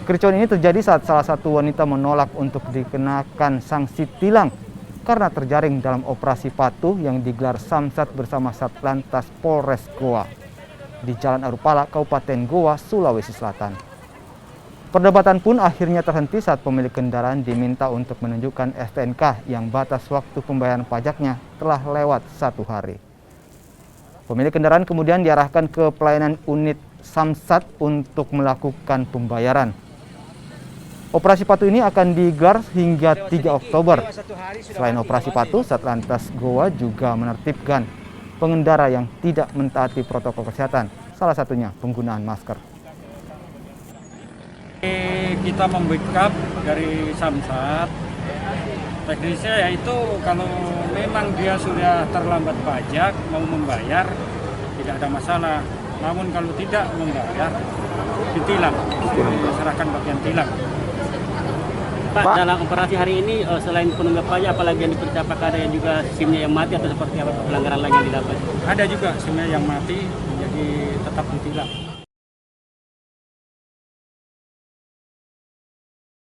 Kericuan ini terjadi saat salah satu wanita menolak untuk dikenakan sanksi tilang karena terjaring dalam operasi patuh yang digelar Samsat bersama Satlantas Polres Goa di Jalan Arupala, Kabupaten Goa, Sulawesi Selatan. Perdebatan pun akhirnya terhenti saat pemilik kendaraan diminta untuk menunjukkan STNK yang batas waktu pembayaran pajaknya telah lewat 1 hari. Pemilik kendaraan kemudian diarahkan ke pelayanan unit Samsat untuk melakukan pembayaran. Operasi patuh ini akan digelar hingga 3 Oktober. Selain operasi patuh, Satlantas Goa juga menertibkan pengendara yang tidak mentaati protokol kesehatan, salah satunya penggunaan masker. Kita membackup dari Samsat, teknisnya yaitu kalau memang dia sudah terlambat pajak mau membayar tidak ada masalah. Namun kalau tidak membayar ditilang, diserahkan bagian tilang. Pak, dalam operasi hari ini selain penunggak pajak, apalagi yang diperiksa, apakah ada yang juga SIM-nya yang mati atau seperti apa pelanggaran lain yang didapat? Ada juga SIM-nya yang mati, jadi tetap ditilang.